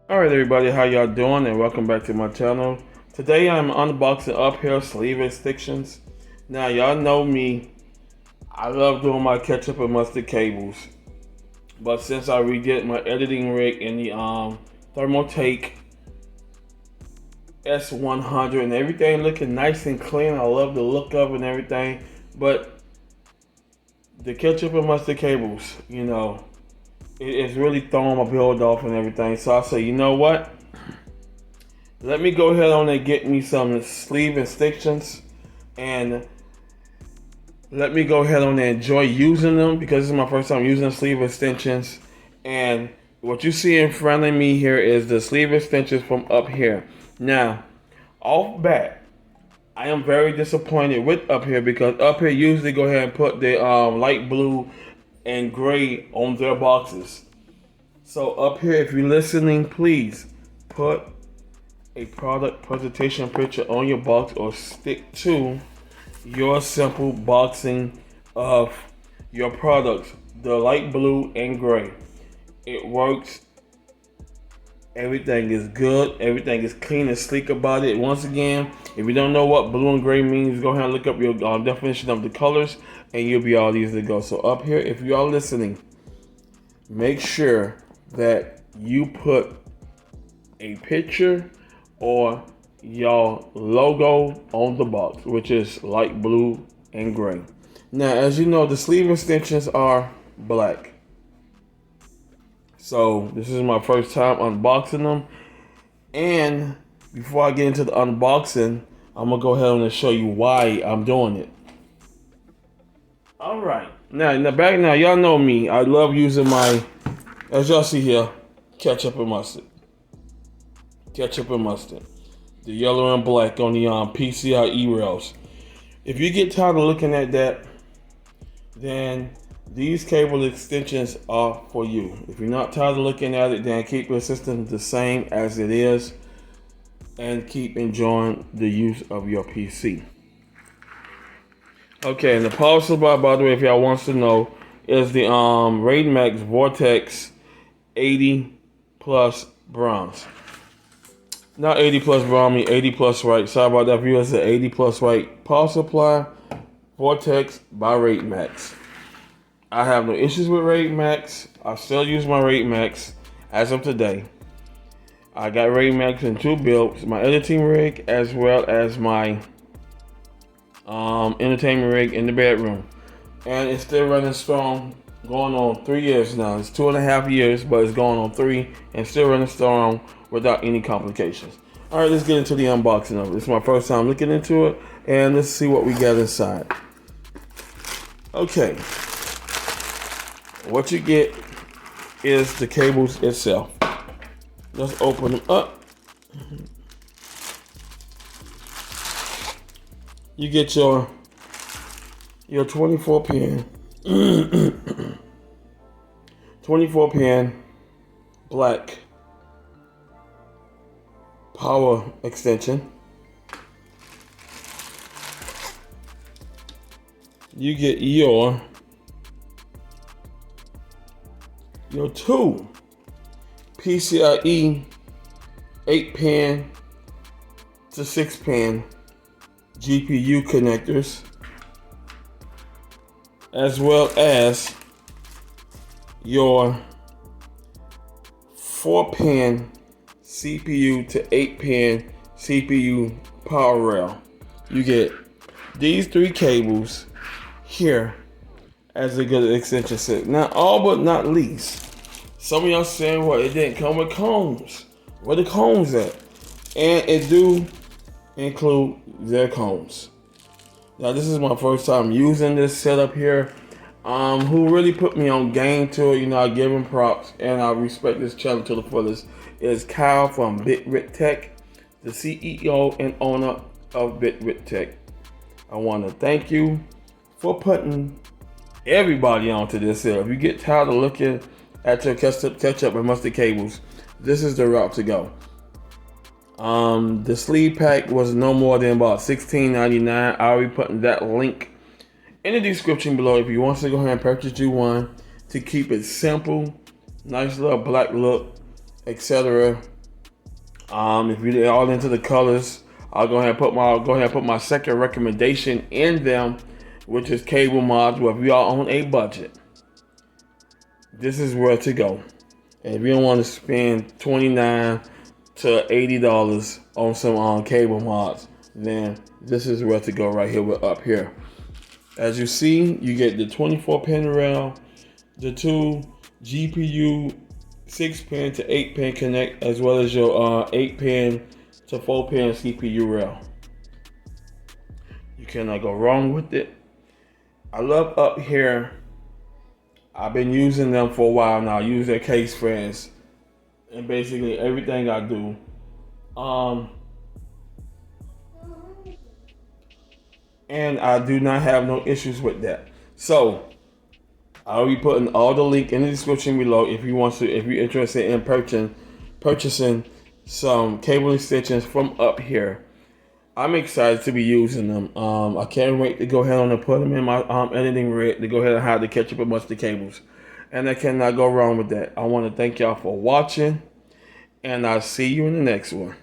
Alright everybody, how y'all doing and welcome back to my channel. Today I'm unboxing Uphere sleeve extensions. Now y'all know me, I love doing my ketchup and mustard cables. But since I redid my editing rig in the Thermotake S100 and everything looking nice and clean, I love the look of it and everything. But the ketchup and mustard cables, it's really throwing my build off and everything. So I say, you know what? Let me go ahead on and get me some sleeve extensions, and let me go ahead on and enjoy using them because this is my first time using sleeve extensions. And what you see in front of me here is the sleeve extensions from Uphere. Now, off bat, I am very disappointed with Uphere because Uphere usually go ahead and put the light blue and gray on their boxes. So Uphere, if you're listening, please put a product presentation picture on your box or stick to your simple boxing of your products, the light blue and gray. It works. Everything is good. Everything is clean and sleek about it. Once again, if you don't know what blue and gray means, go ahead and look up your definition of the colors and you'll be all easy to go. So Uphere, if you are listening, make sure that you put a picture or your logo on the box, which is light blue and gray. Now, as you know, the sleeve extensions are black. So this is my first time unboxing them. And before I get into the unboxing, I'm gonna go ahead and show you why I'm doing it. All right. Now, y'all know me. I love using as y'all see here, ketchup and mustard. Ketchup and mustard. The yellow and black on the PCI rails. If you get tired of looking at that, then these cable extensions are for you. If you're not tired of looking at it, then keep your system the same as it is and keep enjoying the use of your PC. Okay, and the power supply, by the way, if y'all wants to know, is the Raid Max Vortex 80 plus bronze. Not 80 plus brown, I mean 80 plus white. Sorry about that, viewers. The 80 plus white power supply Vortex by Raid Max. I have no issues with Raid Max. I still use my Raid Max as of today. I got Raid Max in two builds: my editing rig as well as my entertainment rig in the bedroom, and it's still running strong. Going on 3 years now. It's 2.5 years, but it's going on 3 and still running strong without any complications. All right, let's get into the unboxing of it. It's my first time looking into it, and let's see what we got inside. Okay, what you get is the cables itself. Let's open them up. You get your 24 pin 24 pin black power extension. You get your two PCIe 8-pin to 6-pin GPU connectors, as well as your 4-pin CPU to 8-pin CPU power rail. You get these 3 cables here as a good extension set. Now, all but not least, some of y'all saying, well, it didn't come with combs. Where the combs at? And it do include their combs. Now, this is my first time using this setup here. Who really put me on game to it, I give him props and I respect this channel to the fullest, is Kyle from BitRit Tech, the CEO and owner of BitRit Tech. I want to thank you for putting everybody onto this here. If you get tired of looking at your ketchup and mustard cables, this is the route to go. The sleeve pack was no more than about $16.99. I'll be putting that link in the description below if you want to go ahead and purchase you one to keep it simple, nice little black look, etc. If you're all into the colors, I'll go ahead and put my second recommendation in them, which is cable mods. Where if you are on a budget, this is where to go. And if you don't want to spend $29 to $80 on some cable mods, then this is where to go right here with Uphere. As you see, you get the 24 pin rail, the two GPU 6 pin to 8 pin connect, as well as your 8 pin to 4 pin CPU rail. You cannot go wrong with it. I love Uphere. I've been using them for a while now. I use their case frames and basically everything I do. Um, and I do not have no issues with that. So I'll be putting all the link in the description below if if you're interested in purchasing some cable extensions from Uphere. I'm excited to be using them. I can't wait to go ahead and put them in my editing rig to go ahead and hide the ketchup and mustard cables. And I cannot go wrong with that. I want to thank y'all for watching, and I'll see you in the next one.